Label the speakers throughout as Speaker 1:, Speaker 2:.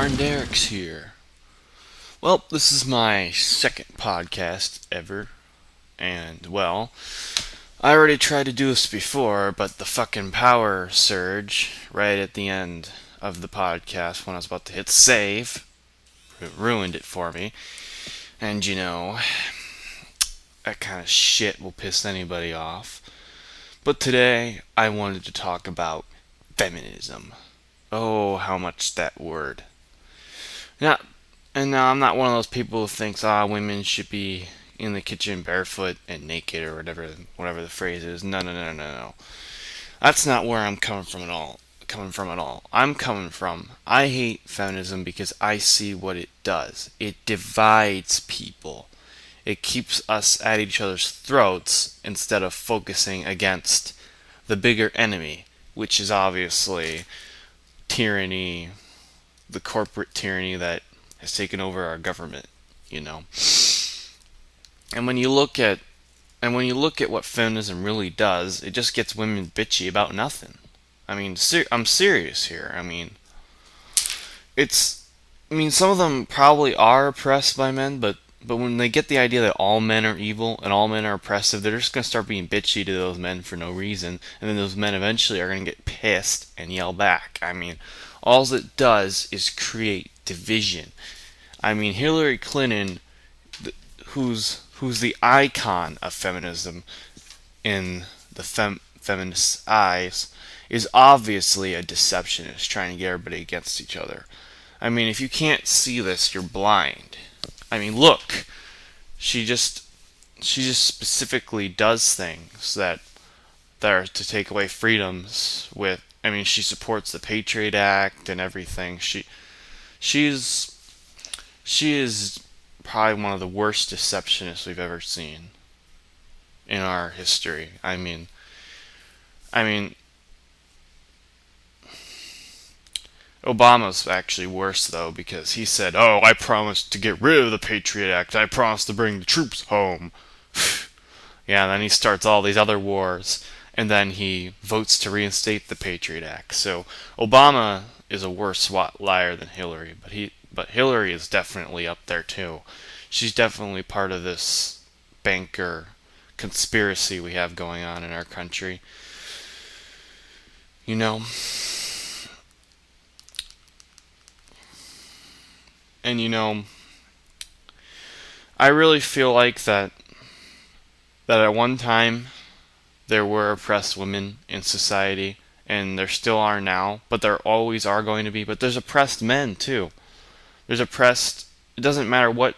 Speaker 1: Darn Derek's here. Well, this is my second podcast ever, and well, I already tried to do this before, but the fucking power surge right at the end of the podcast when I was about to hit save, it ruined it for me. And that kind of shit will piss anybody off. But today, I wanted to talk about feminism. Oh, how much that word. Now, I'm not one of those people who thinks, women should be in the kitchen barefoot and naked or whatever the phrase is. No. That's not where I'm coming from at all. I hate feminism because I see what it does. It divides people. It keeps us at each other's throats instead of focusing against the bigger enemy, which is obviously tyranny, the corporate tyranny that has taken over our government, you know. And when you look at what feminism really does, it just gets women bitchy about nothing. I mean, I'm serious here. Some of them probably are oppressed by men, but when they get the idea that all men are evil and all men are oppressive, they're just going to start being bitchy to those men for no reason, and then those men eventually are going to get pissed and yell back. All it does is create division. Hillary Clinton, who's the icon of feminism in the feminists' eyes, is obviously a deceptionist trying to get everybody against each other. If you can't see this, you're blind. Look, she just specifically does things that are to take away freedoms with. She supports the Patriot Act and everything. She is probably one of the worst deceptionists we've ever seen in our history. Obama's actually worse, though, because he said, I promised to get rid of the Patriot Act. I promised to bring the troops home. Yeah, and then he starts all these other wars, and then he votes to reinstate the Patriot Act. So Obama is a worse liar than Hillary, but Hillary is definitely up there, too. She's definitely part of this banker conspiracy we have going on in our country. And I really feel like that at one time there were oppressed women in society, and there still are now, but there always are going to be. But there's oppressed men too. It doesn't matter what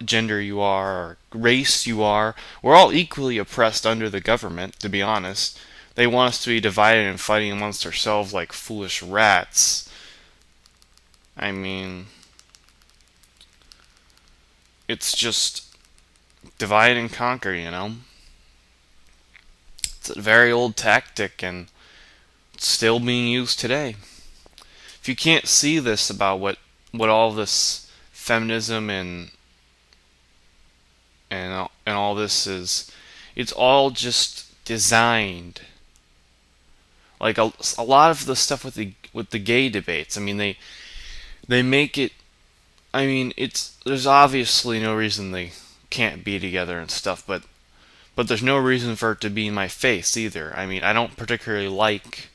Speaker 1: gender you are or race you are. We're all equally oppressed under the government, to be honest. They want us to be divided and fighting amongst ourselves like foolish rats. It's just divide and conquer, It's a very old tactic, and it's still being used today. If you can't see this about what all this feminism and all this is, it's all just designed. Like a lot of the stuff with the gay debates. They make it. There's obviously no reason they can't be together and stuff, but there's no reason for it to be in my face either. I don't particularly like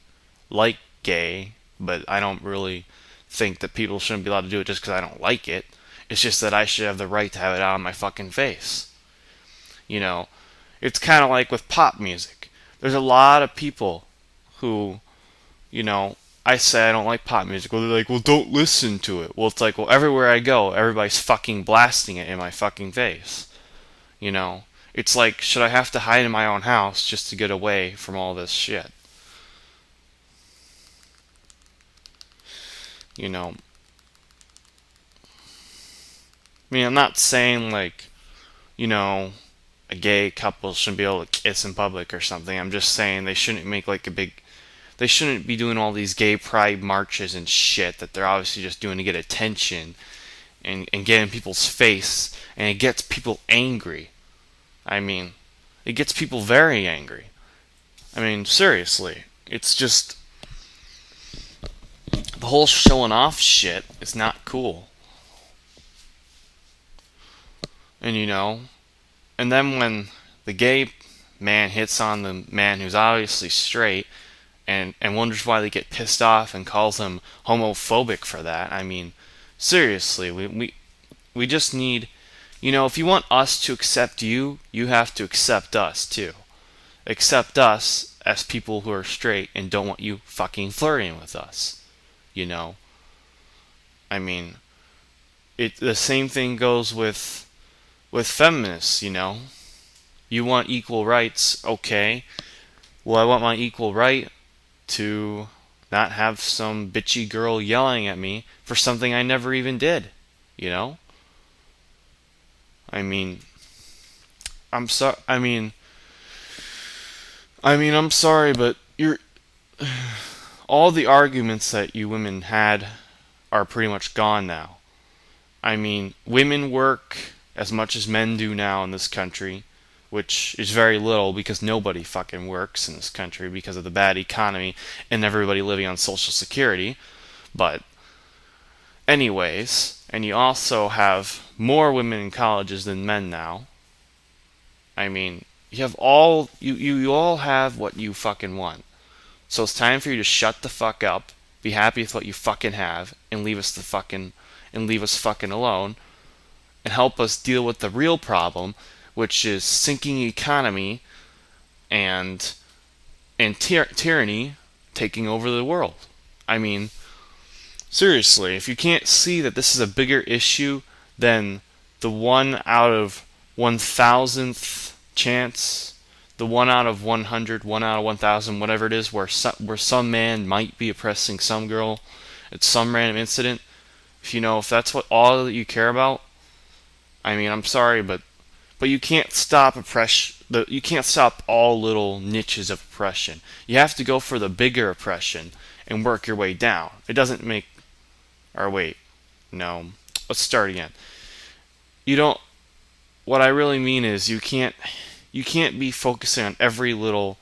Speaker 1: gay, but I don't really think that people shouldn't be allowed to do it just because I don't like it. It's just that I should have the right to have it out on my fucking face. It's kind of like with pop music. There's a lot of people who, I say I don't like pop music. Well, they're like, well, don't listen to it. Well, it's like, well, everywhere I go, everybody's fucking blasting it in my fucking face. It's like, should I have to hide in my own house just to get away from all this shit? I'm not saying, like, a gay couple shouldn't be able to kiss in public or something. I'm just saying they shouldn't make, like, they shouldn't be doing all these gay pride marches and shit that they're obviously just doing to get attention and get in people's face, and it gets people angry. It gets people very angry. Seriously. It's just, The whole showing off shit is not cool. And and then when the gay man hits on the man who's obviously straight and wonders why they get pissed off and calls him homophobic for that. I mean, seriously, we just need, if you want us to accept you, you have to accept us too. Accept us as people who are straight and don't want you fucking flirting with us. I mean, the same thing goes with feminists. You want equal rights, okay. Well, I want my equal right to not have some bitchy girl yelling at me for something I never even did. I mean, I'm sorry. I'm sorry, but all the arguments that you women had are pretty much gone now. I mean, women work as much as men do now in this country, which is very little because nobody fucking works in this country because of the bad economy and everybody living on Social Security. But anyways, and you also have more women in colleges than men now. I mean, you have you all have what you fucking want. So it's time for you to shut the fuck up, be happy with what you fucking have, and leave us fucking alone, and help us deal with the real problem, which is sinking economy and tyranny taking over the world. I mean, seriously, if you can't see that this is a bigger issue than the 1 out of 1,000th chance, the 1 out of 100, 1 out of 1,000, whatever it is, where some man might be oppressing some girl at some random incident, if that's what all that you care about, I mean, I'm sorry, but you can't stop you can't stop all little niches of oppression. You have to go for the bigger oppression and work your way down. It doesn't make... Or wait. No. Let's start again. What I really mean is you can't be focusing on every little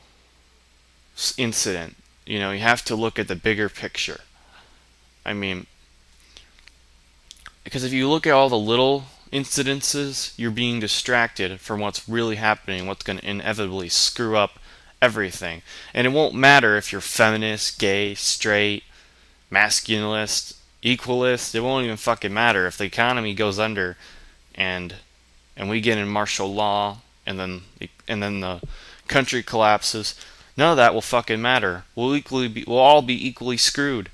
Speaker 1: incident. You have to look at the bigger picture. I mean, because if you look at all the little incidences, you're being distracted from what's really happening, what's going to inevitably screw up everything. And it won't matter if you're feminist, gay, straight, masculinist, equalist. It won't even fucking matter if the economy goes under and we get in martial law and then the country collapses. None of that will fucking matter. We'll all be equally screwed.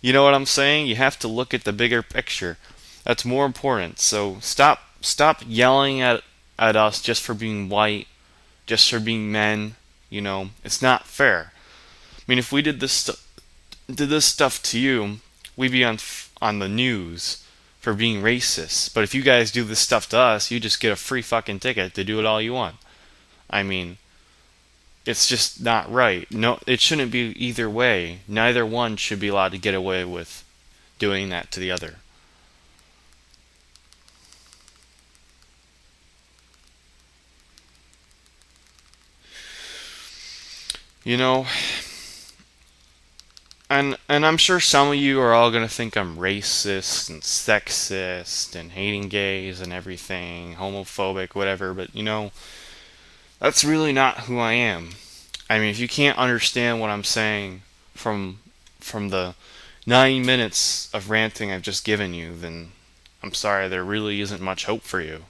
Speaker 1: You know what I'm saying? You have to look at the bigger picture. That's more important. So stop yelling at us just for being white, just for being men. It's not fair. I mean, if we did this stuff to you, we'd be on the news for being racist. But if you guys do this stuff to us, you just get a free fucking ticket to do it all you want. I mean, it's just not right. No, it shouldn't be either way. Neither one should be allowed to get away with doing that to the other. And I'm sure some of you are all going to think I'm racist and sexist and hating gays and everything, homophobic, whatever, but that's really not who I am. I mean, if you can't understand what I'm saying from the 9 minutes of ranting I've just given you, then I'm sorry, there really isn't much hope for you.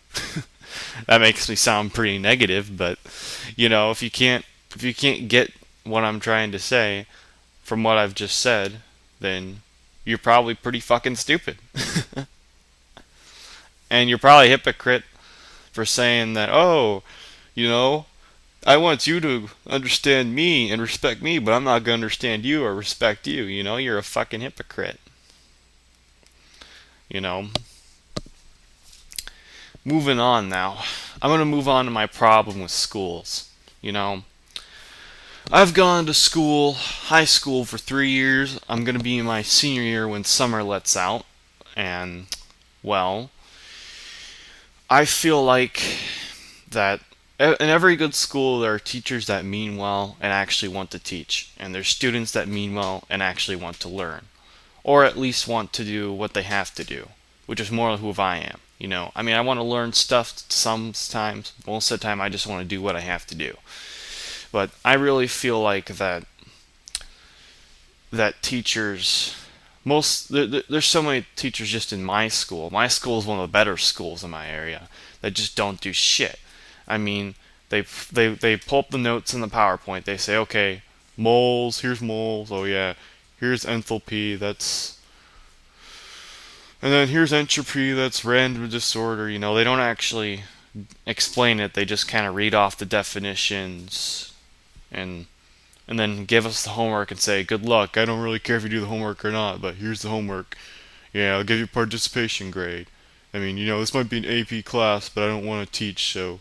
Speaker 1: That makes me sound pretty negative, but if you can't get what I'm trying to say from what I've just said, then you're probably pretty fucking stupid. And you're probably a hypocrite for saying that, I want you to understand me and respect me, but I'm not going to understand you or respect you. You're a fucking hypocrite. Moving on now. I'm going to move on to my problem with schools. I've gone to school, high school, for 3 years. I'm going to be in my senior year when summer lets out. And, well, I feel like that In every good school, there are teachers that mean well and actually want to teach, and there's students that mean well and actually want to learn, or at least want to do what they have to do, which is more who I am. I mean, I want to learn stuff sometimes. Most of the time, I just want to do what I have to do. But I really feel like that teachers, there's so many teachers just in my school. My school is one of the better schools in my area that just don't do shit. I mean, they pull up the notes in the PowerPoint. They say, okay, moles. Here's moles. Oh yeah, here's enthalpy. And then here's entropy. That's random disorder. They don't actually explain it. They just kind of read off the definitions and and then give us the homework and say, good luck. I don't really care if you do the homework or not, but here's the homework. Yeah, I'll give you a participation grade. I mean, this might be an AP class, but I don't want to teach, so,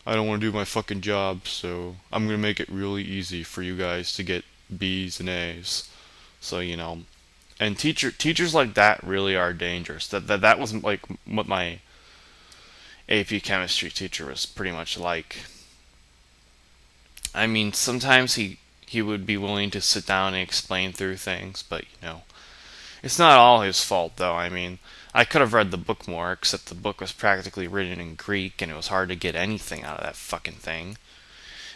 Speaker 1: I don't want to do my fucking job, so I'm going to make it really easy for you guys to get B's and A's. So, and teachers like that really are dangerous. That was like what my AP chemistry teacher was pretty much like. I mean, sometimes he would be willing to sit down and explain through things, but it's not all his fault though. I mean, I could have read the book more, except the book was practically written in Greek, and it was hard to get anything out of that fucking thing.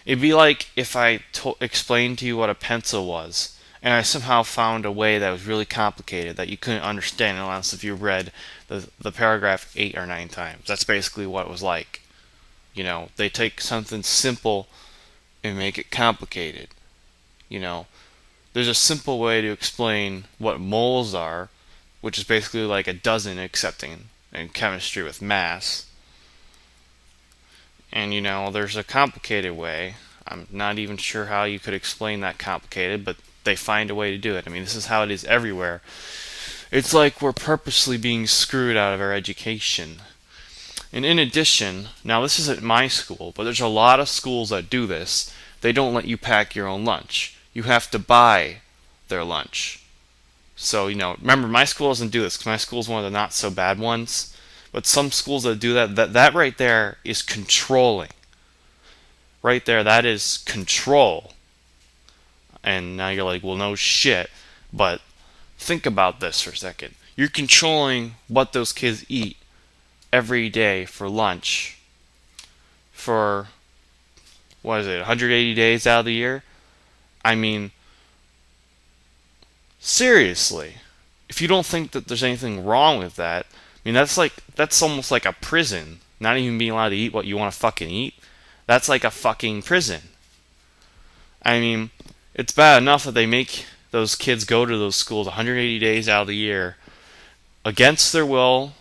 Speaker 1: It'd be like if I explained to you what a pencil was, and I somehow found a way that was really complicated that you couldn't understand unless if you read the paragraph 8 or 9 times. That's basically what it was like. They take something simple and make it complicated. There's a simple way to explain what moles are, which is basically like a dozen accepting in chemistry with mass. And there's a complicated way. I'm not even sure how you could explain that complicated, but they find a way to do it. I mean, this is how it is everywhere. It's like we're purposely being screwed out of our education. And in addition, now this isn't my school, but there's a lot of schools that do this. They don't let you pack your own lunch. You have to buy their lunch. So, remember, my school doesn't do this because my school is one of the not so bad ones. But some schools that do that right there is controlling. Right there, that is control. And now you're like, well, no shit. But think about this for a second. You're controlling what those kids eat every day for lunch for, 180 days out of the year? I mean, seriously, if you don't think that there's anything wrong with that, I mean, that's almost like a prison. Not even being allowed to eat what you want to fucking eat. That's like a fucking prison. I mean, it's bad enough that they make those kids go to those schools 180 days out of the year against their will,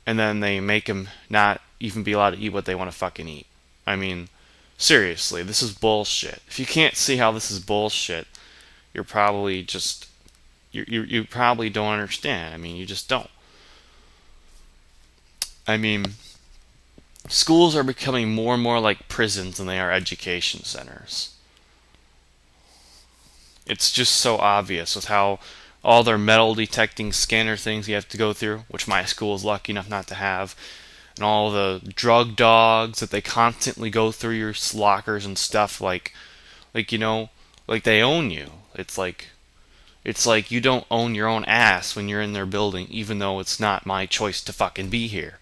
Speaker 1: and then they make them not even be allowed to eat what they want to fucking eat. I mean, seriously, this is bullshit. If you can't see how this is bullshit, you're probably just you probably don't understand. I mean, you just don't. I mean, schools are becoming more and more like prisons than they are education centers. It's just so obvious with how all their metal detecting scanner things you have to go through, which my school is lucky enough not to have, and all the drug dogs that they constantly go through your lockers and stuff like they own you. It's like you don't own your own ass when you're in their building, even though it's not my choice to fucking be here.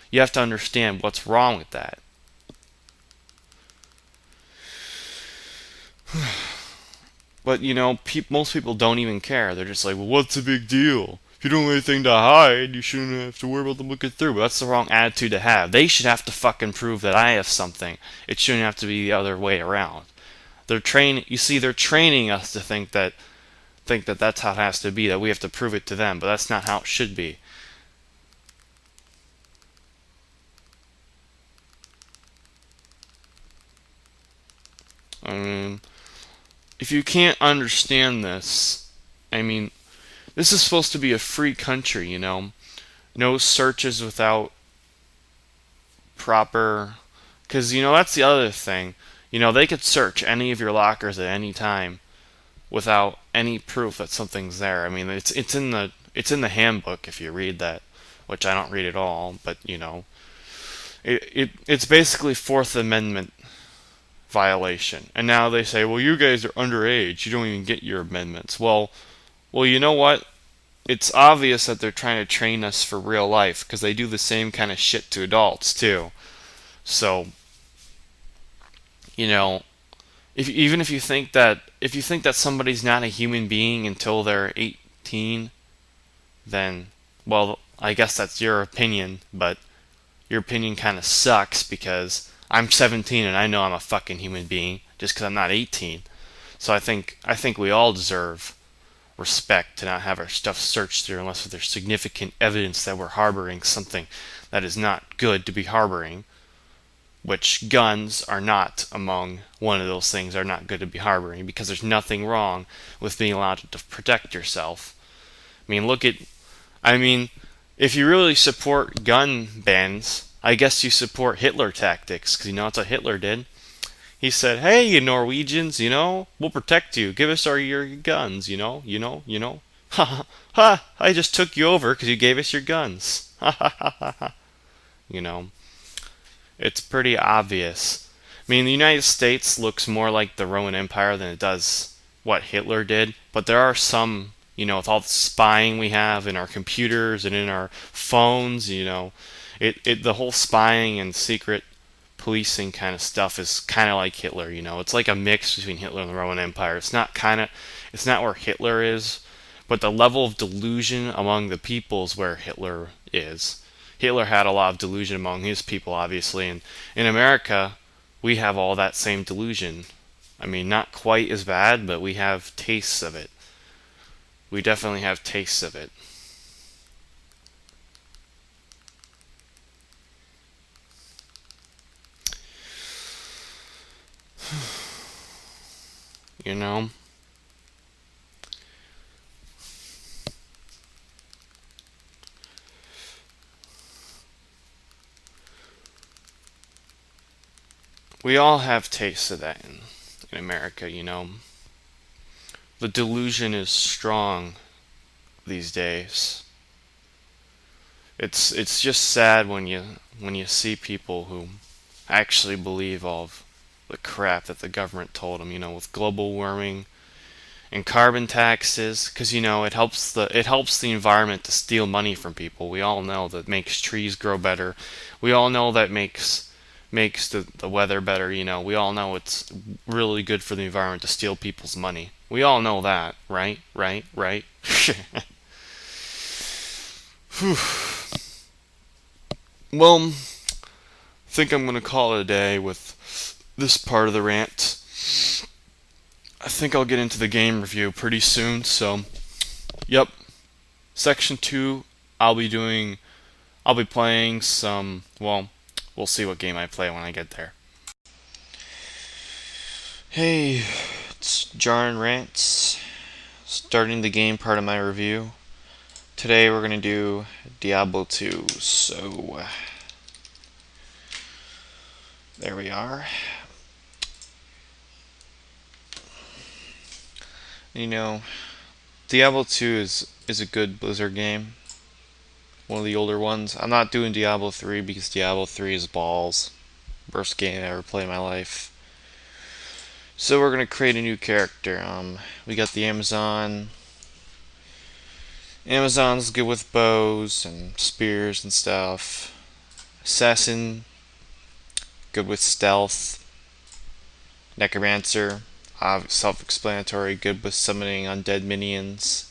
Speaker 1: You have to understand what's wrong with that. But, most people don't even care. They're just like, well, what's the big deal? If you don't have anything to hide, you shouldn't have to worry about them looking through. But that's the wrong attitude to have. They should have to fucking prove that I have something. It shouldn't have to be the other way around. They're training us to think that that's how it has to be, that we have to prove it to them, but that's not how it should be. I mean, if you can't understand this, I mean, this is supposed to be a free country, No searches without proper... Because, that's the other thing. They could search any of your lockers at any time without any proof that something's there. I mean, it's in the handbook if you read that, which I don't read at all, but It's basically Fourth Amendment violation. And now they say, well, you guys are underage. You don't even get your amendments. Well, you know what? It's obvious that they're trying to train us for real life because they do the same kind of shit to adults too. So, you know, even if you think that somebody's not a human being until they're 18, then well, I guess that's your opinion, but your opinion kind of sucks because I'm 17 and I know I'm a fucking human being just because I'm not 18. So I think we all deserve respect to not have our stuff searched through unless there's significant evidence that we're harboring something that is not good to be harboring, which guns are not among one of those things are not good to be harboring because there's nothing wrong with being allowed to protect yourself. I mean, I mean, if you really support gun bans, I guess you support Hitler tactics because you know that's what Hitler did. He said, "Hey, you Norwegians, we'll protect you. Give us your guns, Ha ha ha! I just took you over because you gave us your guns. Ha ha ha ha ha. You know, it's pretty obvious. I mean, the United States looks more like the Roman Empire than it does what Hitler did, but there are some, with all the spying we have in our computers and in our phones, the whole spying and secret policing kind of stuff is kind of like Hitler, It's like a mix between Hitler and the Roman Empire. It's not where Hitler is, but the level of delusion among the people is where Hitler is. Hitler had a lot of delusion among his people, obviously, and in America, we have all that same delusion. I mean, not quite as bad, but we have tastes of it. We definitely have tastes of it. You know? We all have tastes of that in America, The delusion is strong these days. It's just sad when you see people who actually believe all of the crap that the government told them, with global warming and carbon taxes, because it helps the environment to steal money from people. We all know that makes trees grow better. We all know that makes the weather better. We all know it's really good for the environment to steal people's money. We all know that, right? Right. Well, I think I'm gonna call it a day with this part of the rant. I think I'll get into the game review pretty soon, so yep. Section 2, I'll be playing some, well, we'll see what game I play when I get there. Hey, it's Jarrin Rantz, starting the game part of my review. Today we're gonna do Diablo 2, so there we are. Diablo 2 is a good Blizzard game. One of the older ones. I'm not doing Diablo 3 because Diablo 3 is balls. Worst game I ever played in my life. So we're gonna create a new character. We got the Amazon. Amazon's good with bows and spears and stuff. Assassin, good with stealth. Necromancer, self-explanatory, good with summoning undead minions.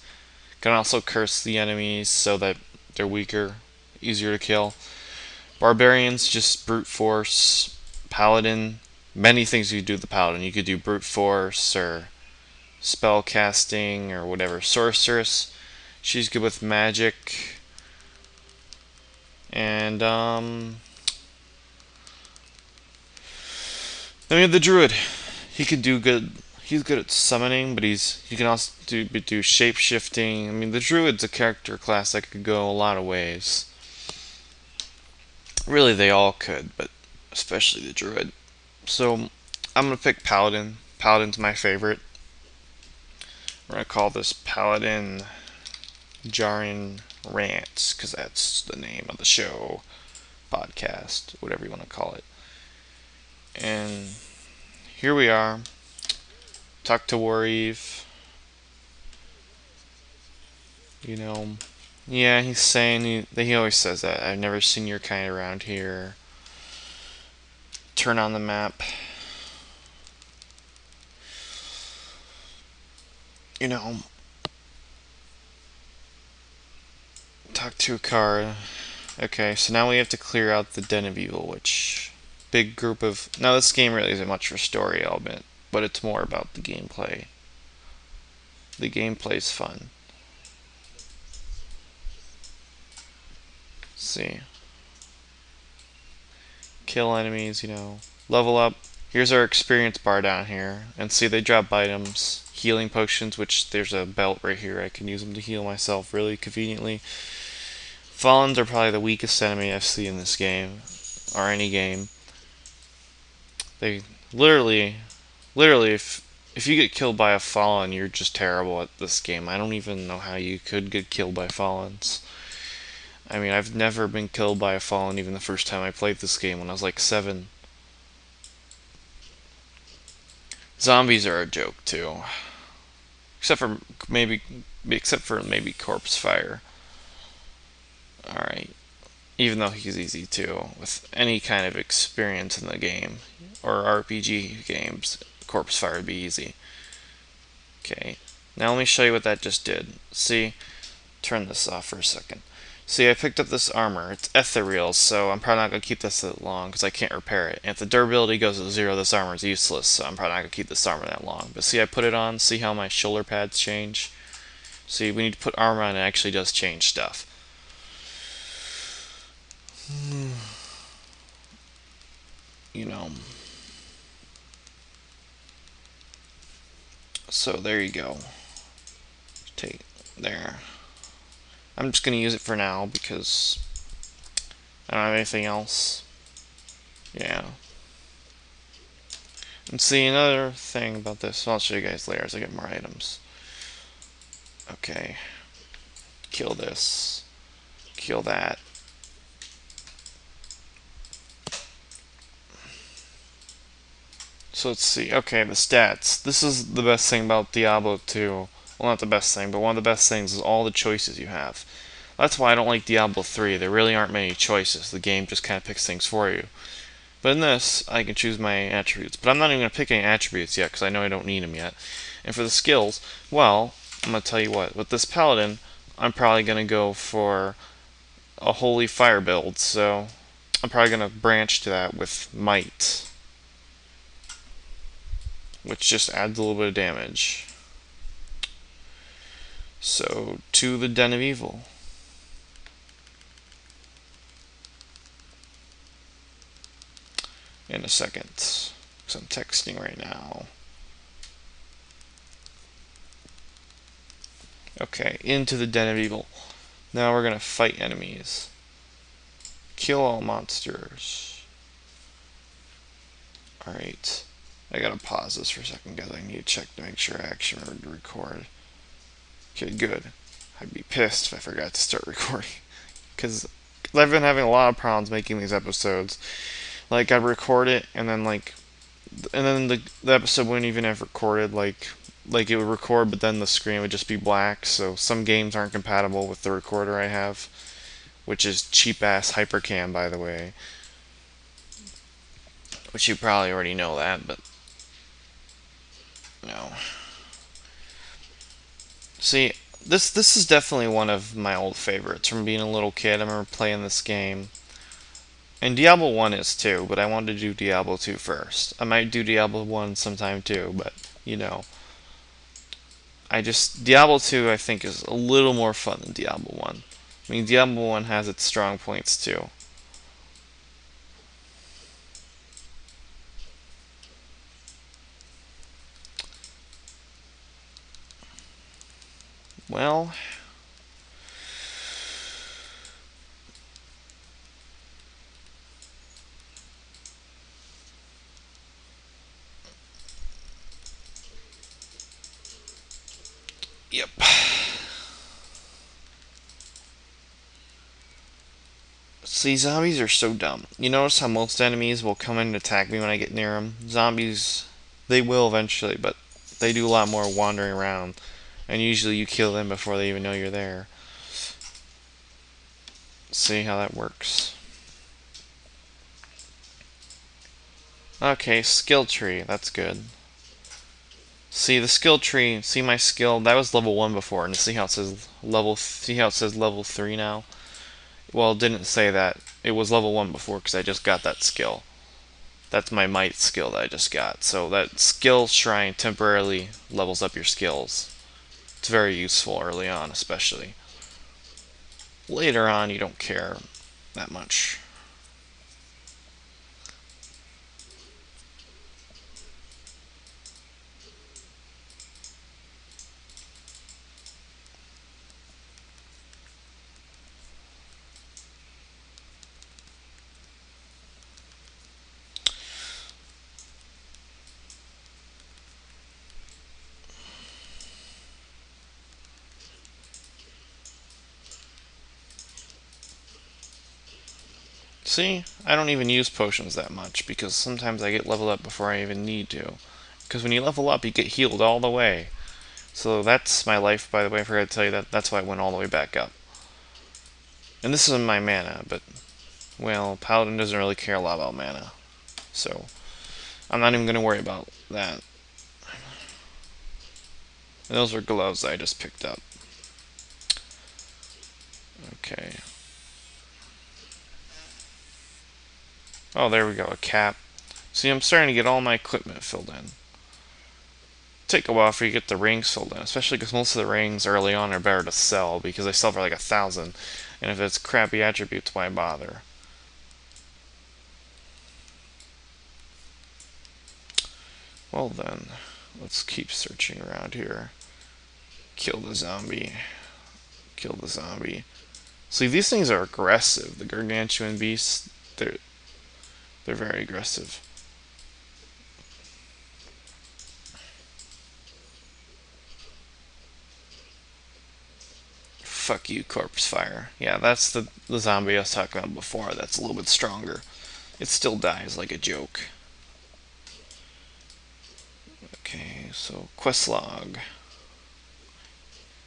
Speaker 1: Can also curse the enemies so that they're weaker, easier to kill. Barbarians, just brute force. Paladin, many things you could do with the Paladin. You could do brute force or spell casting or whatever. Sorceress, she's good with magic. And then we have the Druid. He can do good. He's good at summoning, but he can also do shape shifting. I mean, the Druid's a character class that could go a lot of ways. Really, they all could, but especially the Druid. So I'm gonna pick Paladin. Paladin's my favorite. We're gonna call this Paladin Jarrin Rantz because that's the name of the show. podcast, whatever you want to call it. And here we are. Talk to Wareve. You know, yeah, he's saying he always says that. I've never seen your kind around here. Turn on the map. You know, talk to a car. Okay, so now we have to clear out the Den of Evil, which big group of. Now this game really isn't much for story, I'll admit, but it's more about the gameplay. The gameplay's fun. Let's see. Kill enemies, level up. Here's our experience bar down here. And see, they drop items. Healing potions, which there's a belt right here. I can use them to heal myself really conveniently. Fallens are probably the weakest enemy I've seen in this game. Or any game. They literally, if you get killed by a Fallen, you're just terrible at this game. I don't even know how you could get killed by Fallens. I mean, I've never been killed by a Fallen even the first time I played this game when I was like 7. Zombies are a joke too. Except for maybe Corpse Fire. Alright. Even though he's easy too. With any kind of experience in the game. Or RPG games, Corpse Fire would be easy. Okay. Now let me show you what that just did. See? Turn this off for a second. See, I picked up this armor. It's ethereal, so I'm probably not going to keep this that long because I can't repair it. And if the durability goes to 0, this armor is useless, so I'm probably not going to keep this armor that long. But see, I put it on. See how my shoulder pads change? See, we need to put armor on, it actually does change stuff. So there you go. Take there. I'm just going to use it for now because I don't have anything else. Yeah. And see, another thing about this, I'll show you guys later as I get more items. Okay. Kill this. Kill that. So let's see. Okay, the stats. This is the best thing about Diablo 2. Well, not the best thing, but one of the best things is all the choices you have. That's why I don't like Diablo 3. There really aren't many choices. The game just kind of picks things for you. But in this, I can choose my attributes. But I'm not even going to pick any attributes yet, because I know I don't need them yet. And for the skills, well, I'm going to tell you what. With this Paladin, I'm probably going to go for a Holy Fire build. So I'm probably going to branch to that with Might, which just adds a little bit of damage. So, to the Den of Evil. In a second, because I'm texting right now. Okay, into the Den of Evil. Now we're going to fight enemies. Kill all monsters. Alright. I gotta pause this for a second, guys. I need to check to make sure I actually remember to record. Okay, good. I'd be pissed if I forgot to start recording. Because I've been having a lot of problems making these episodes. Like, I'd record it, and then, the episode wouldn't even have recorded, like, it would record, but then the screen would just be black, so some games aren't compatible with the recorder I have, which is cheap-ass Hypercam, by the way. Which you probably already know that, but no. See, this is definitely one of my old favorites from being a little kid. I remember playing this game. And Diablo 1 is too, but I wanted to do Diablo 2 first. I might do Diablo 1 sometime too, but, Diablo 2 I think is a little more fun than Diablo 1. I mean, Diablo 1 has its strong points too. Well, yep. See, zombies are so dumb. You notice how most enemies will come in and attack me when I get near them? Zombies, they will eventually, but they do a lot more wandering around. And usually you kill them before they even know you're there. See how that works. Okay, skill tree. That's good. See the skill tree. See my skill. That was level 1 before, and see how it says level. See how it says level 3 now. Well, it didn't say that. It was level 1 before because I just got that skill. That's my might skill that I just got. So that skill shrine temporarily levels up your skills. It's very useful early on, especially. Later on, you don't care that much. See, I don't even use potions that much because sometimes I get leveled up before I even need to. Because when you level up, you get healed all the way. So that's my life, by the way. I forgot to tell you that. That's why I went all the way back up. And this is my mana, but, well, Paladin doesn't really care a lot about mana. So, I'm not even going to worry about that. And those are gloves I just picked up. Okay. Oh, there we go, a cap. See, I'm starting to get all my equipment filled in. Take a while for you to get the rings filled in, especially because most of the rings early on are better to sell because they sell for like 1,000. And if it's crappy attributes, why bother? Well then, let's keep searching around here. Kill the zombie. Kill the zombie. See, these things are aggressive. The gargantuan beasts, they're very aggressive. Fuck you, corpse fire. Yeah, that's the zombie I was talking about before. That's a little bit stronger. It still dies like a joke. Okay, so quest log.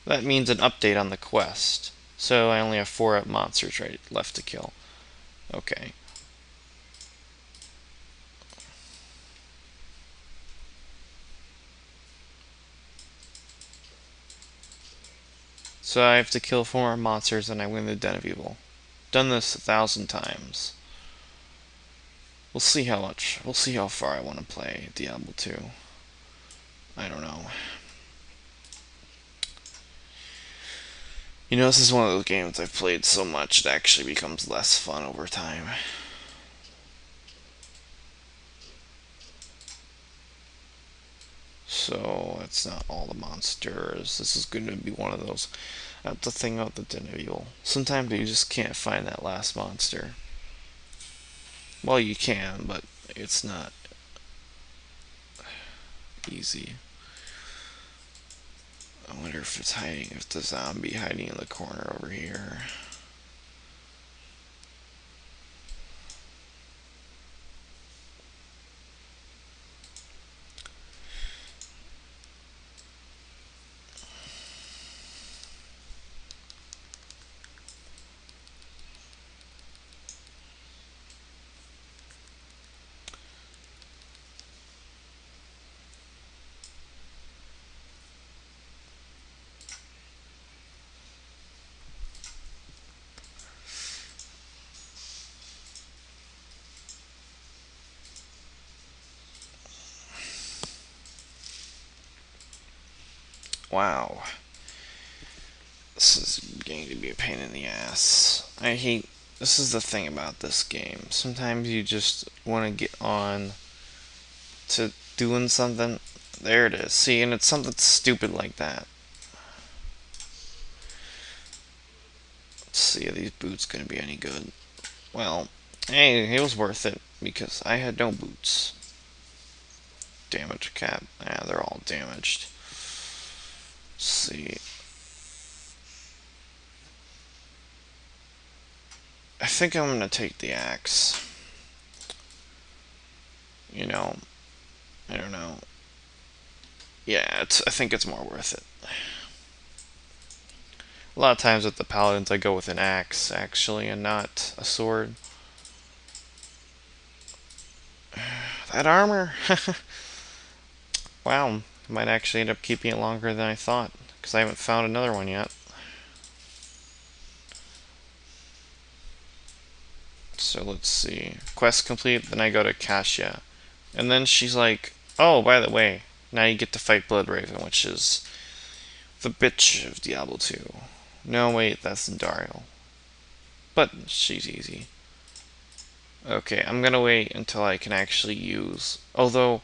Speaker 1: That means an update on the quest. So I only have 4 monsters left to kill. Okay. So I have to kill 4 more monsters and I win the Den of Evil. Done this 1,000 times. We'll see how much. We'll see how far I want to play Diablo 2. I don't know. You know, this is one of those games I've played so much it actually becomes less fun over time. So, it's not all the monsters. This is going to be one of those. That's the thing about the Den of Evil. Sometimes you just can't find that last monster. Well, you can, but it's not easy. I wonder if it's hiding, if the zombie hiding in the corner over here. Wow. This is going to be a pain in the ass. I hate. This is the thing about this game. Sometimes you just want to get on to doing something. There it is. See, and it's something stupid like that. Let's see if these boots going to be any good. Well, hey, it was worth it because I had no boots. Damage cap. Yeah, they're all damaged. Let's see. think I'm gonna take the axe. You know, I don't know. Yeah, I think it's more worth it. A lot of times with the paladins, I go with an axe, actually, and not a sword. That armor! Wow, might actually end up keeping it longer than I thought, because I haven't found another one yet. So let's see. Quest complete, then I go to Kasia. And then she's like, oh, by the way, now you get to fight Bloodraven, which is the bitch of Diablo 2. No, wait, that's Dario. But she's easy. Okay, I'm gonna wait until I can actually use... Although,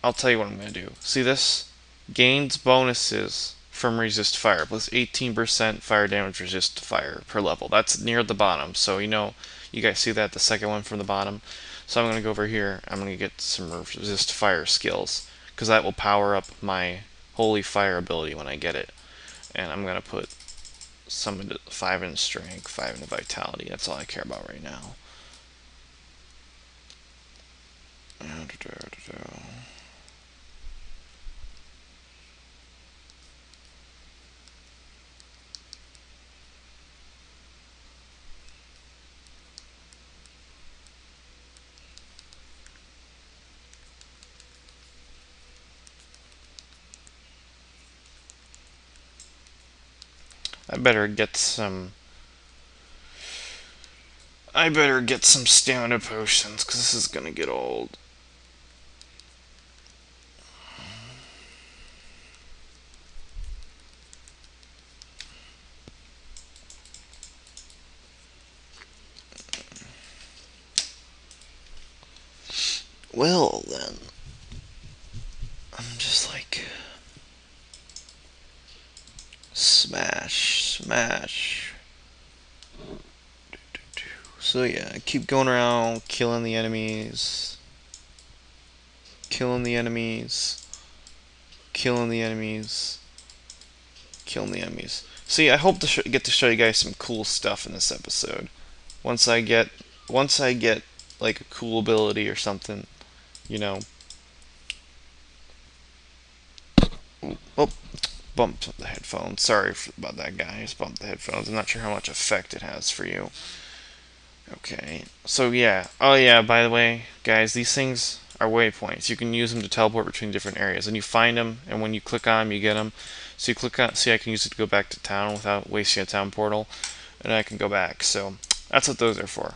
Speaker 1: I'll tell you what I'm gonna do. See this? Gains bonuses from resist fire, plus 18% fire damage resist fire per level. That's near the bottom, so you guys see that, the second one from the bottom? So I'm gonna go over here, I'm gonna get some resist fire skills, because that will power up my holy fire ability when I get it. And I'm gonna put some into 5 in strength, 5 in vitality. That's all I care about right now. I better get some stamina potions, because this is gonna get old. Well, then. I'm just like... Smash, smash. So yeah, I keep going around, killing the enemies. Killing the enemies. Killing the enemies. Killing the enemies. See, I hope to get to show you guys some cool stuff in this episode. Once I get like a cool ability or something, you know. Oh, bumped the headphones. Sorry about that, guys. Bumped the headphones. I'm not sure how much effect it has for you. Okay, so yeah. Oh yeah, by the way, guys, these things are waypoints. You can use them to teleport between different areas. And you find them, and when you click on them, you get them. So you click on, see, I can use it to go back to town without wasting a town portal. And I can go back. So that's what those are for.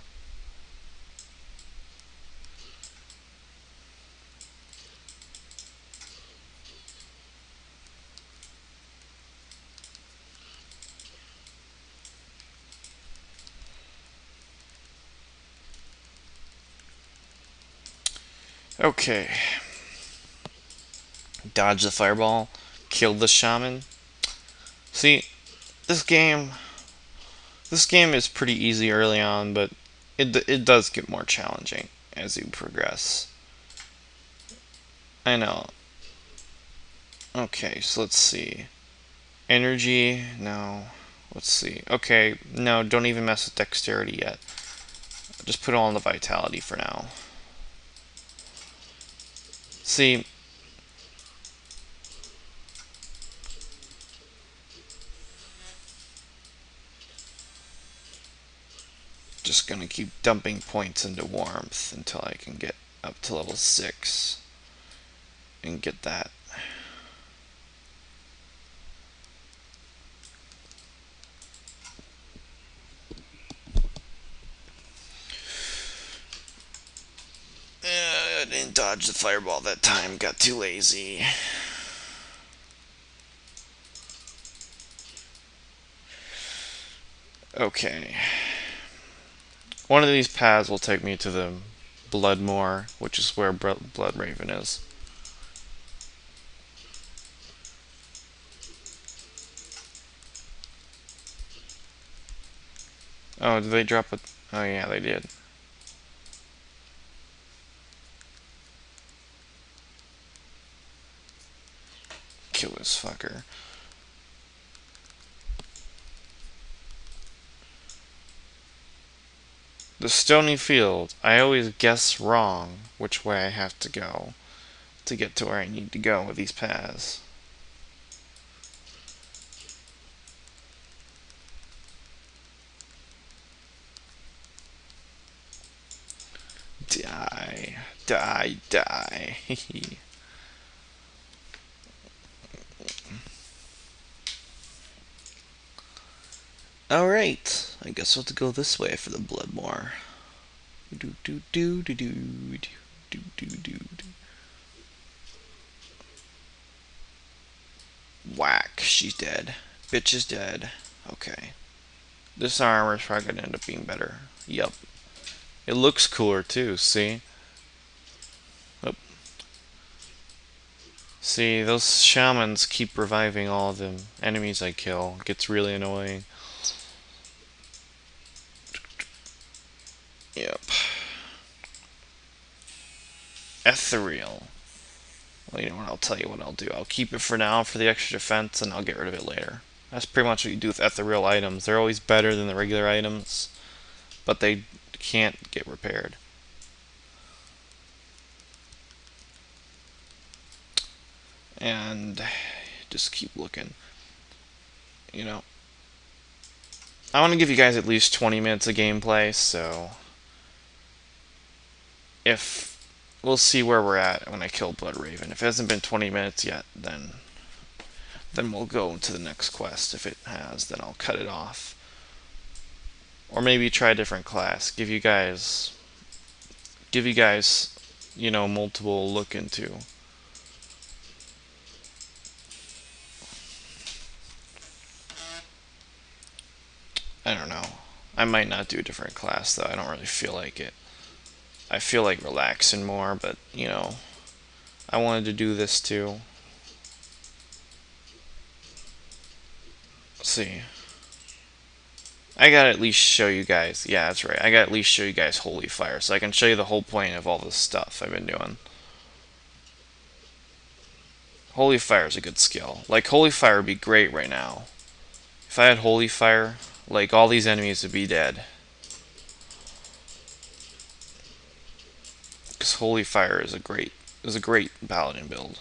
Speaker 1: Okay. Dodge the fireball. Kill the shaman. See, this game is pretty easy early on, but it does get more challenging as you progress. I know. Okay, so let's see. Energy, no. Let's see. Okay, no, don't even mess with dexterity yet. Just put it all in the vitality for now. See, just gonna keep dumping points into warmth until I can get up to level 6 and get that. I didn't dodge the fireball that time, got too lazy. Okay. One of these paths will take me to the Bloodmoor, which is where Bloodraven is. Oh, did they drop a... Oh yeah, they did. Kill this fucker. The stony field. I always guess wrong which way I have to go to get to where I need to go with these paths. Die. Die, die. Alright, I guess we'll have to go this way for the Bloodmore. Do do do do do do do do do. Whack, she's dead. Bitch is dead. Okay. This armor is probably gonna end up being better. Yup. It looks cooler too, see? Oh. See, those shamans keep reviving all the enemies I kill. It gets really annoying. Yep. Ethereal. Well, you know what, I'll tell you what I'll do. I'll keep it for now for the extra defense, and I'll get rid of it later. That's pretty much what you do with ethereal items. They're always better than the regular items, but they can't get repaired. And just keep looking. You know, I want to give you guys at least 20 minutes of gameplay, so if we'll see where we're at when I kill Blood Raven. If it hasn't been 20 minutes yet, then we'll go to the next quest. If it has, then I'll cut it off. Or maybe try a different class. Give you guys, you know, multiple look into. I don't know. I might not do a different class though. I don't really feel like it. I feel like relaxing more, but you know, I wanted to do this too. Let's see. I gotta at least show you guys. Yeah, that's right. I gotta at least show you guys Holy Fire, so I can show you the whole point of all this stuff I've been doing. Holy Fire is a good skill. Like, Holy Fire would be great right now. If I had Holy Fire, like, all these enemies would be dead. Because Holy Fire is a great paladin build.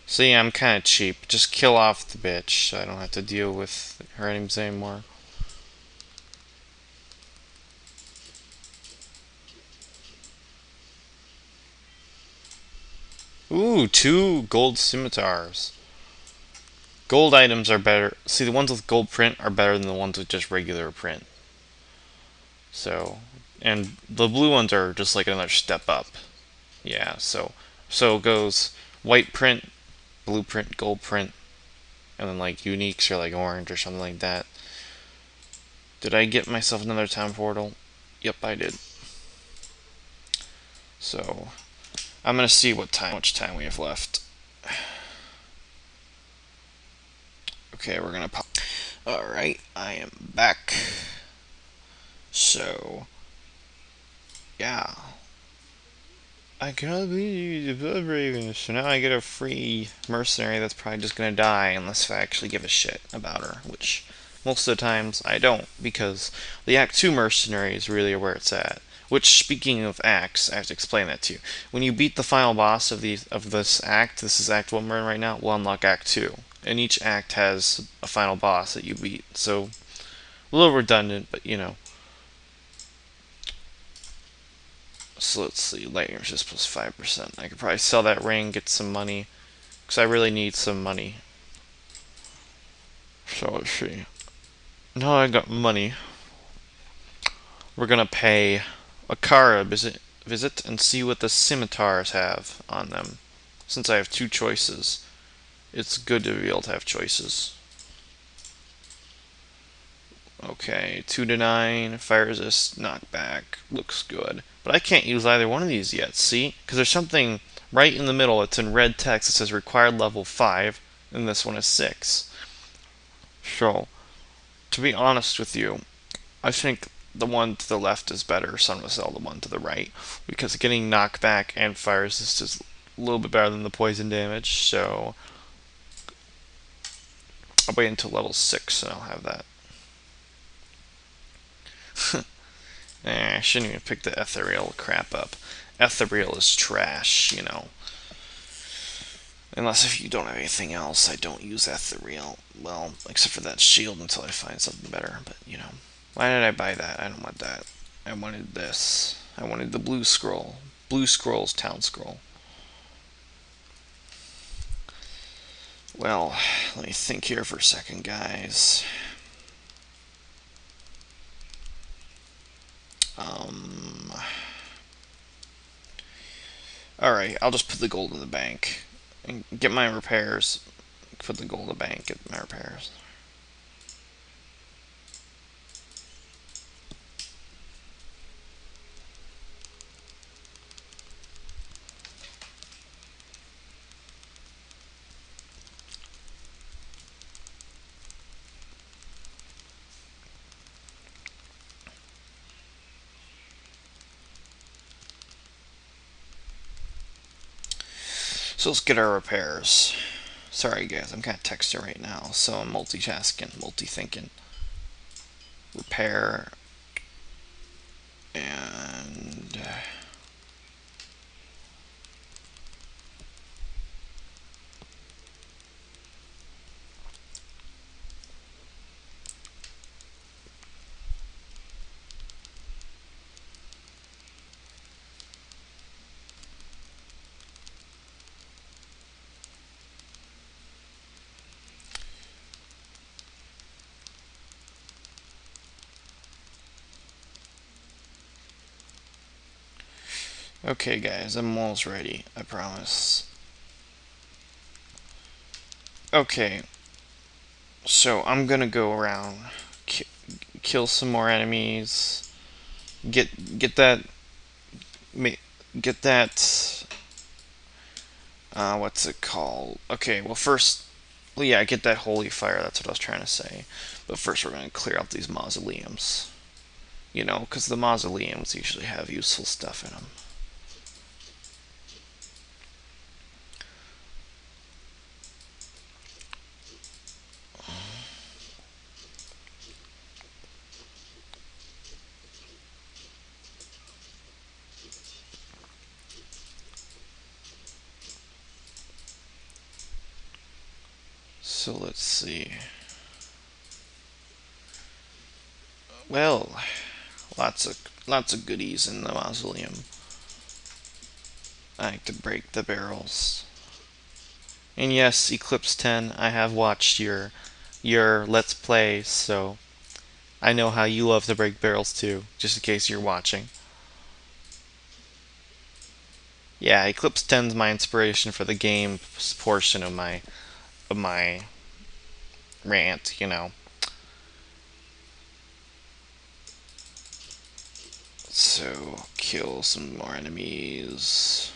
Speaker 1: See, I'm kind of cheap. Just kill off the bitch so I don't have to deal with her enemies anymore. Ooh, 2 gold scimitars. Gold items are better. See, the ones with gold print are better than the ones with just regular print. So, and the blue ones are just like another step up. Yeah, so it goes white print, blue print, gold print, and then like uniques are like orange or something like that. Did I get myself another town portal? Yep, I did. So I'm gonna see how much time we have left. Okay, we're gonna pop. Alright, I am back. So, yeah. I gotta be the Blood Raven, so now I get a free mercenary that's probably just gonna die unless I actually give a shit about her, which most of the times I don't, because the Act 2 mercenary is really where it's at. Which, speaking of acts, I have to explain that to you. When you beat the final boss of this act, this is Act 1 right now, we'll unlock Act 2. And each act has a final boss that you beat, so a little redundant, but you know. So let's see, lightning resist plus 5%. I could probably sell that ring, get some money, because I really need some money. So let's see. Now I got money. We're gonna pay Akara visit and see what the scimitars have on them. Since I have 2 choices, it's good to be able to have choices. Okay, 2 to 9, fire resist, knockback, looks good. But I can't use either one of these yet, see? Because there's something right in the middle, it's in red text. It says required level 5, and this one is 6. So, to be honest with you, I think the one to the left is better, so I'm going to sell the one to the right, because getting knockback and fire resist is a little bit better than the poison damage, so I'll wait until level 6 and I'll have that. I shouldn't even pick the ethereal crap up. Ethereal is trash, you know. Unless if you don't have anything else, I don't use ethereal. Well, except for that shield until I find something better, but you know. Why did I buy that? I don't want that. I wanted this. I wanted the blue scroll. Blue scroll's town scroll. Well, let me think here for a second, guys. Alright, I'll just put the gold in the bank. And get my repairs. Put the gold in the bank, get my repairs. So let's get our repairs. Sorry guys, I'm kind of texting right now, so I'm multitasking, multi-thinking. Repair. And okay guys, I'm almost ready, I promise. Okay, so I'm gonna go around, kill some more enemies, get that, what's it called? Okay, well first, well yeah, get that holy fire, that's what I was trying to say. But first we're gonna clear out these mausoleums. You know, because the mausoleums usually have useful stuff in them. So let's see. Well, lots of goodies in the mausoleum. I like to break the barrels. And yes, Eclipse 10, I have watched your Let's Play, so I know how you love to break barrels too, just in case you're watching. Yeah, Eclipse 10's my inspiration for the game portion of my rant, you know. So, kill some more enemies.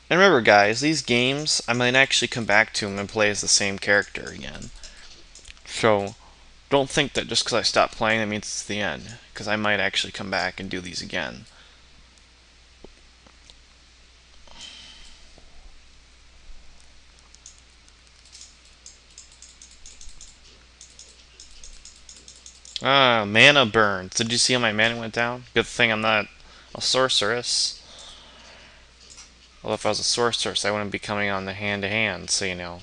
Speaker 1: And remember guys, these games, I might actually come back to them and play as the same character again. So, don't think that just because I stop playing that means it's the end. Because I might actually come back and do these again. Ah, mana burns. Did you see how my mana went down? Good thing I'm not a sorceress. Well, if I was a sorceress, I wouldn't be coming on the hand-to-hand, so you know.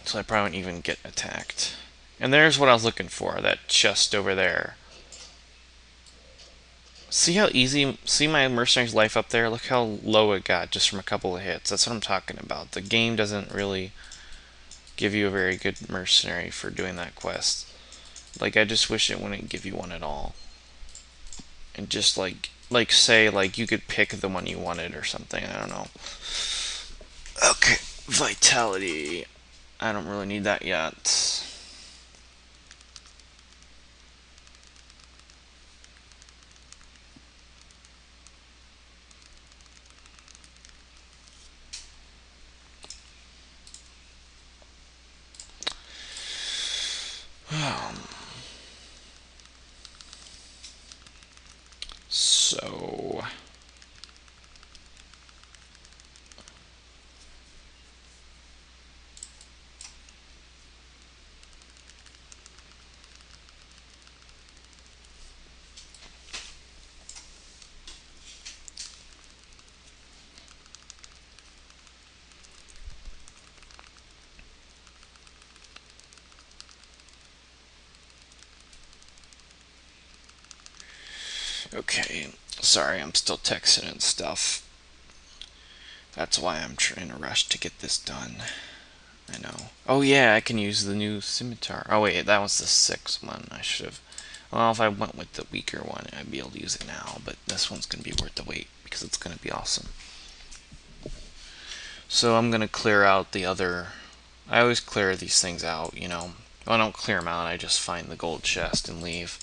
Speaker 1: So I probably wouldn't even get attacked. And there's what I was looking for, that chest over there. See how easy, see my mercenary's life up there? Look how low it got just from a couple of hits. That's what I'm talking about. The game doesn't really give you a very good mercenary for doing that quest. Like, I just wish it wouldn't give you one at all. And just like say, like, you could pick the one you wanted or something, I don't know. Okay, vitality. I don't really need that yet. So, okay. Sorry, I'm still texting and stuff. That's why I'm in a rush to get this done. I know. Oh yeah, I can use the new scimitar. Oh wait, that was the 6th one. I should have. Well, if I went with the weaker one, I'd be able to use it now. But this one's gonna be worth the wait because it's gonna be awesome. So I'm gonna clear out the other. I always clear these things out, you know. Well, I don't clear them out. I just find the gold chest and leave.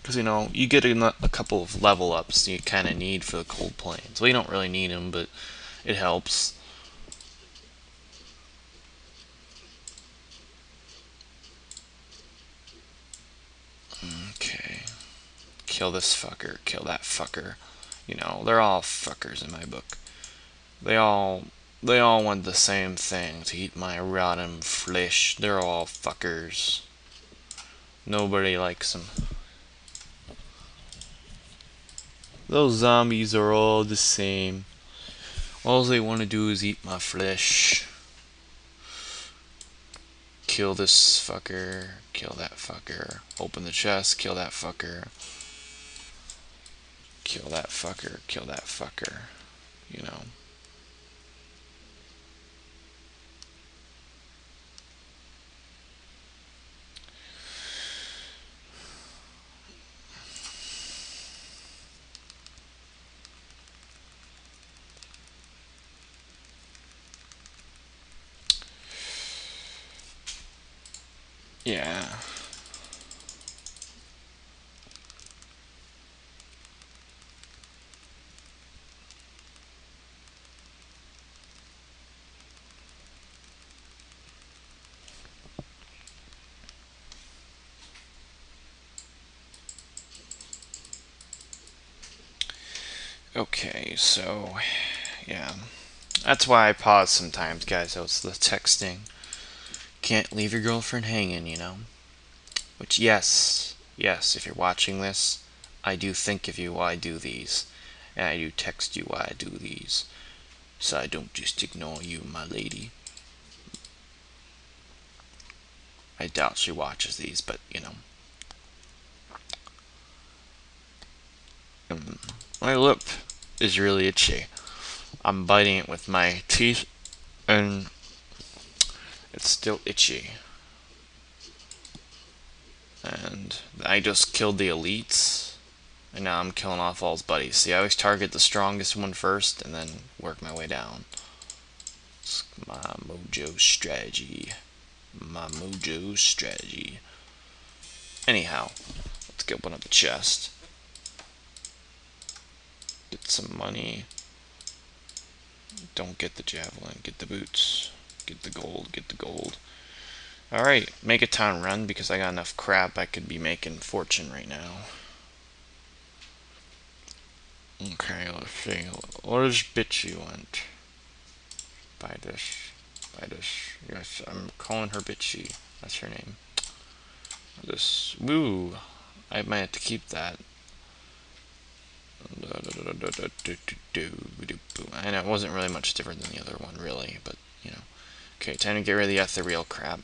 Speaker 1: Because, you know, you get a couple of level ups you kind of need for the cold plains. Well, you don't really need them, but it helps. Okay. Kill this fucker. Kill that fucker. You know, they're all fuckers in my book. They all they all want the same thing, to eat my rotten flesh. They're all fuckers. Nobody likes them. Those zombies are all the same. All they want to do is eat my flesh. Kill this fucker. Kill that fucker. Open the chest. Kill that fucker. Kill that fucker. Kill that fucker. You know. Yeah. Okay, so yeah. That's why I pause sometimes, guys. So it's the texting. Can't leave your girlfriend hanging, you know? Which, yes, if you're watching this, I do think of you while I do these. And I do text you while I do these. So I don't just ignore you, my lady. I doubt she watches these, but you know. My lip is really itchy. I'm biting it with my teeth, and it's still itchy. And I just killed the elites, and now I'm killing off all his buddies. See, I always target the strongest one first, and then work my way down. It's my mojo strategy. My mojo strategy. Anyhow, let's go open up the chest. Get some money. Don't get the javelin. Get the boots. Get the gold. Get the gold. Alright, make a town run because I got enough crap I could be making fortune right now. Okay, let's see. What does Bitchy want? Buy this. Buy this. Yes, I'm calling her Bitchy. That's her name. This. Woo! I might have to keep that. I know it wasn't really much different than the other one, really, but you know. Okay, time to get rid of the ethereal crap.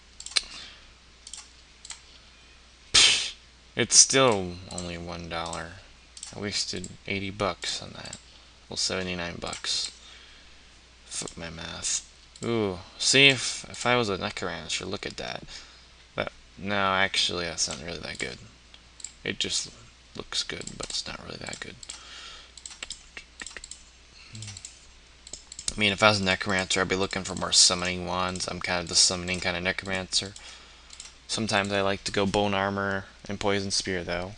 Speaker 1: It's still only $1. I wasted $80 on that. Well, $79. Fuck my math. Ooh, see if I was a necromancer, look at that. No, actually, that's not really that good. It just looks good, but it's not really that good. I mean, if I was a necromancer, I'd be looking for more summoning wands. I'm kind of the summoning kind of necromancer. Sometimes I like to go bone armor and poison spear, though.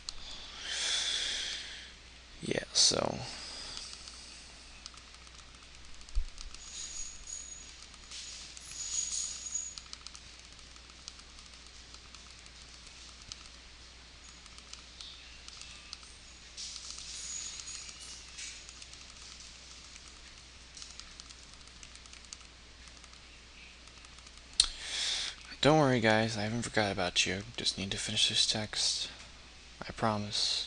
Speaker 1: Yeah, so Don't worry, guys. I haven't forgot about you. Just need to finish this text. I promise.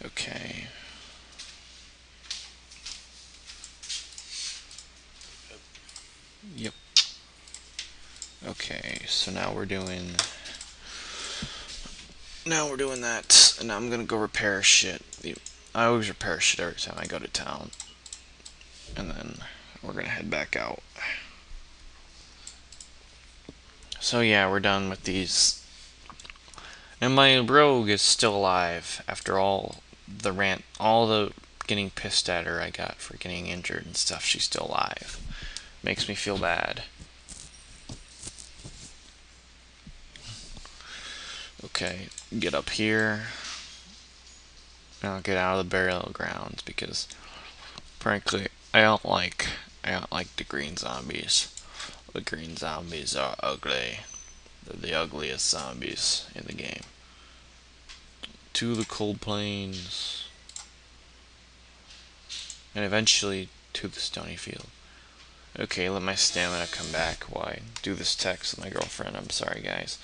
Speaker 1: Okay. Yep. Okay, so now we're doing that, and I'm gonna go repair shit. I always repair shit every time I go to town, and then we're gonna head back out. So yeah, we're done with these, and my rogue is still alive after all the getting pissed at her I got for getting injured and stuff. She's still alive. Makes me feel bad. Okay, get up here. And I'll get out of the burial grounds because, frankly, I don't like the green zombies. The green zombies are ugly. They're the ugliest zombies in the game. To the cold plains. And eventually to the stony field. Okay, let my stamina come back while I do this text with my girlfriend. I'm sorry, guys.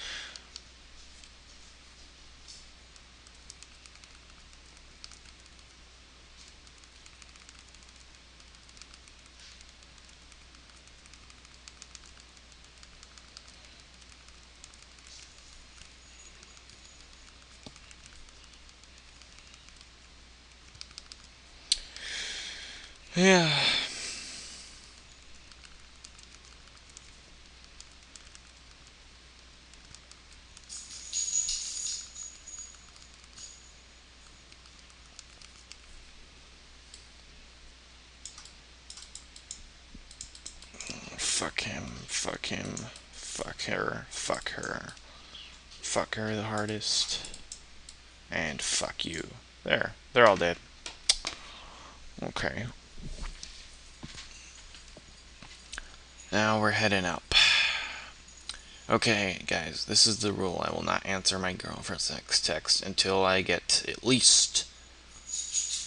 Speaker 1: Yeah. Fuck him. Fuck him. Fuck her. Fuck her. Fuck her the hardest. And fuck you. There. They're all dead. Okay. Now we're heading up. Okay, guys, this is the rule. I will not answer my girlfriend's next text until I get at least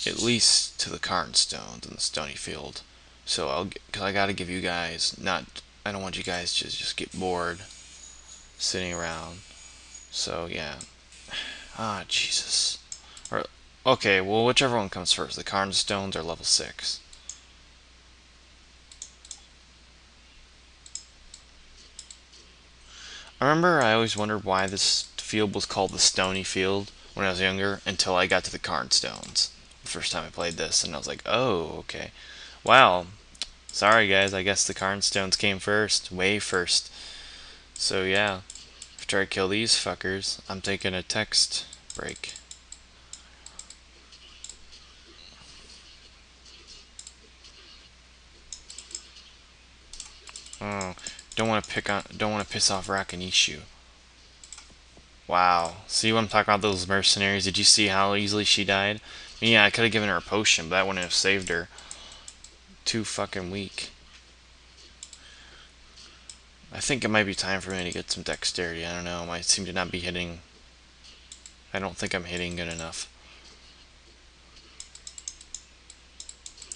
Speaker 1: to the Carnstones in the Stony Field. So because I gotta give you guys I don't want you guys to just get bored sitting around. So yeah. Ah, Jesus. Or okay, well, whichever one comes first, the Carnstones or level 6. I remember I always wondered why this field was called the Stony Field when I was younger until I got to the Carnstones. The first time I played this, and I was like, oh, okay. Wow. Sorry, guys, I guess the Carnstones came first. Way first. So, yeah. After I kill these fuckers, I'm taking a text break. Oh, don't want to piss off Rakanishu. Wow. See what I'm talking about, those mercenaries? Did you see how easily she died? Yeah, I could have given her a potion, but that wouldn't have saved her. Too fucking weak. I think it might be time for me to get some dexterity. I don't know. I seem to not be hitting. I don't think I'm hitting good enough.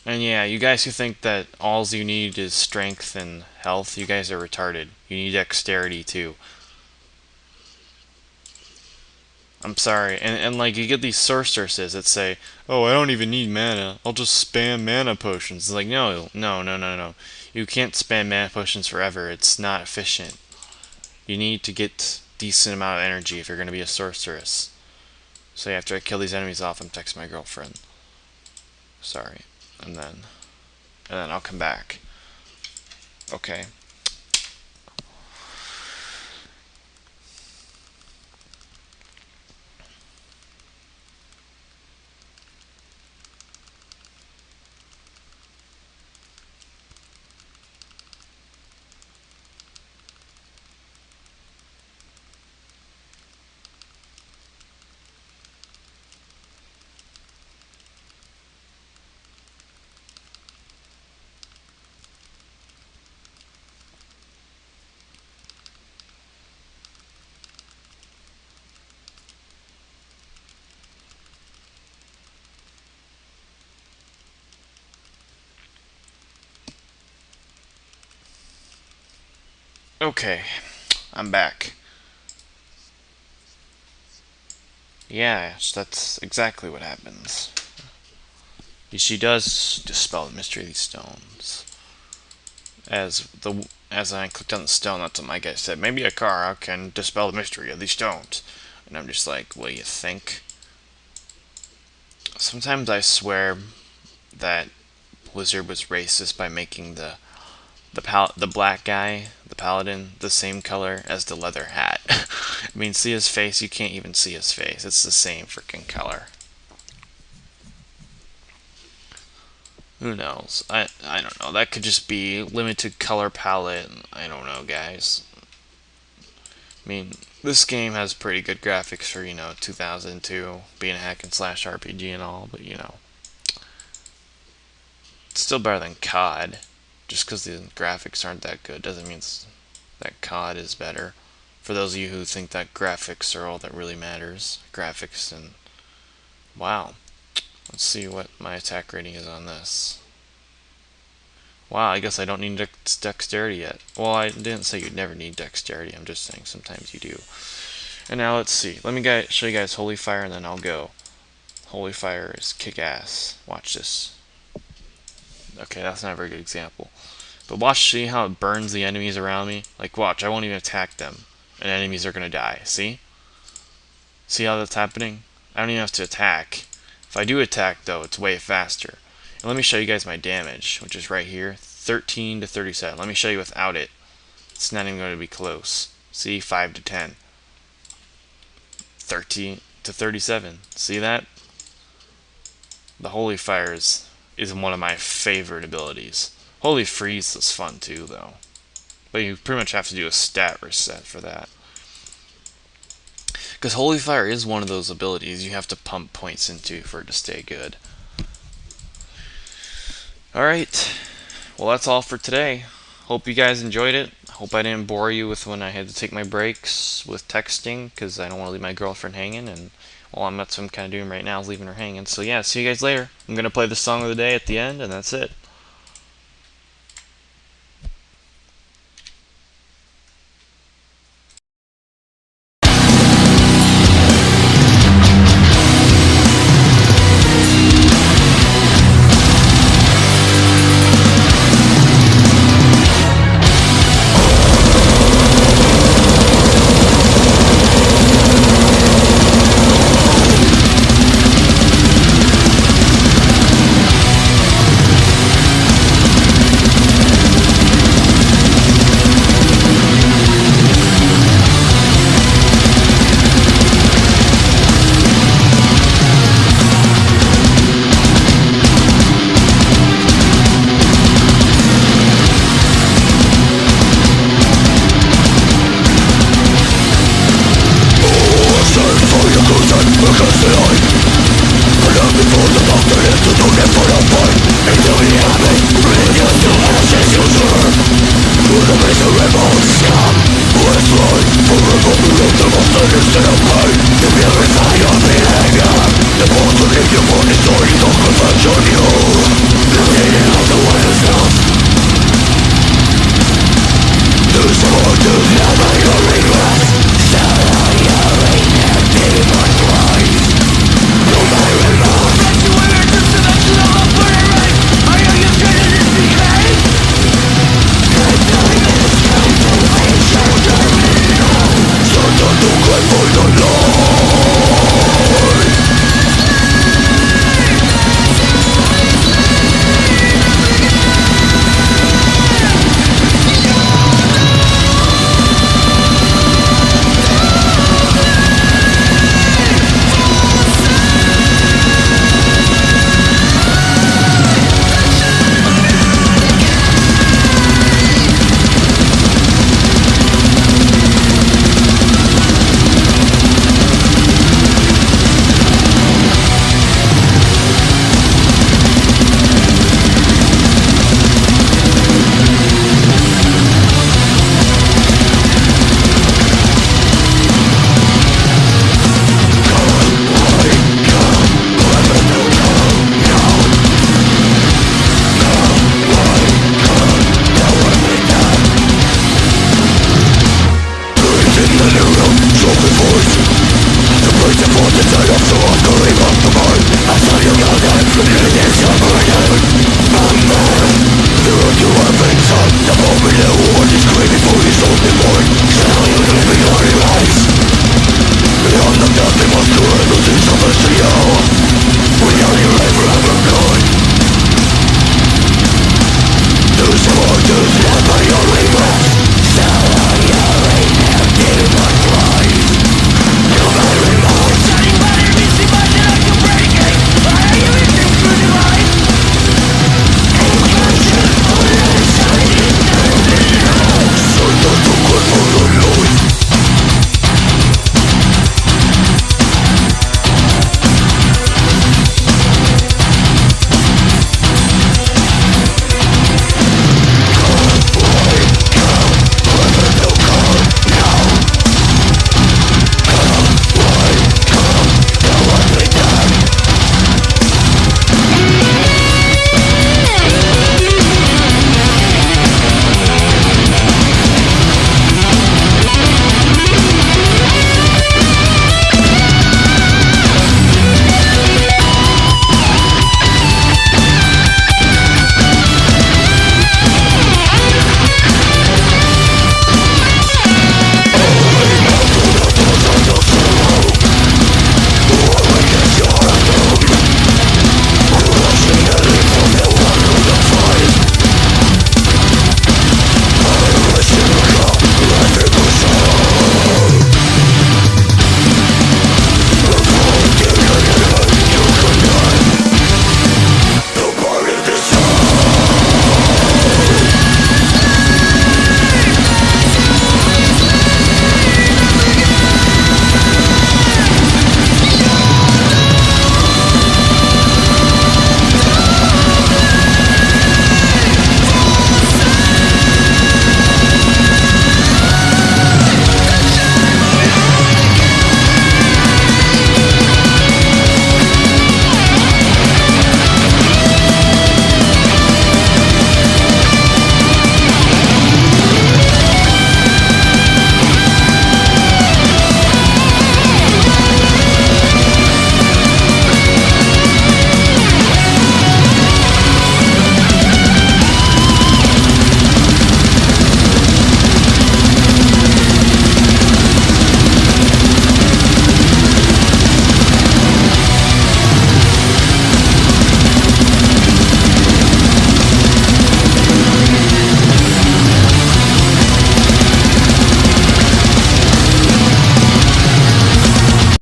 Speaker 1: And yeah, you guys who think that all you need is strength and health, you guys are retarded. You need dexterity too. I'm sorry. And like, you get these sorceresses that say, oh, I don't even need mana. I'll just spam mana potions. It's like, no, no, no, no, no. You can't spam mana potions forever. It's not efficient. You need to get decent amount of energy if you're going to be a sorceress. So yeah, after I kill these enemies off, I'm texting my girlfriend. Sorry. And then I'll come back. Okay. Okay, I'm back. Yeah, that's exactly what happens. She does dispel the mystery of these stones. As I clicked on the stone, that's what my guy said. Maybe a car can dispel the mystery of these stones. And I'm just like, what do you think? Sometimes I swear that Blizzard was racist by making the black guy, the paladin, the same color as the leather hat. I mean, see his face? You can't even see his face. It's the same freaking color. Who knows? I don't know. That could just be limited color palette. I don't know, guys. I mean, this game has pretty good graphics for, 2002, being a hack and slash RPG and all, but it's still better than COD. Just because the graphics aren't that good doesn't mean that COD is better. For those of you who think that graphics are all that really matters, graphics and wow. Let's see what my attack rating is on this. Wow, I guess I don't need dexterity yet. Well, I didn't say you'd never need dexterity. I'm just saying sometimes you do. And now let's see. Let me show you guys Holy Fire and then I'll go. Holy Fire is kick-ass. Watch this. Okay, that's not a very good example. But watch, see how it burns the enemies around me? Like, watch, I won't even attack them. And enemies are going to die. See? See how that's happening? I don't even have to attack. If I do attack, though, it's way faster. And let me show you guys my damage, which is right here. 13 to 37. Let me show you without it. It's not even going to be close. See? 5 to 10. 13 to 37. See that? The Holy Fire is one of my favorite abilities. Holy Freeze is fun too, though. But you pretty much have to do a stat reset for that. Because Holy Fire is one of those abilities you have to pump points into for it to stay good. Alright. Well, that's all for today. Hope you guys enjoyed it. Hope I didn't bore you with when I had to take my breaks with texting, because I don't want to leave my girlfriend hanging, and well, that's what I'm kind of doing right now, is leaving her hanging. So yeah, see you guys later. I'm going to play the song of the day at the end, and that's it.
Speaker 2: The weapons of the moment, the war is great.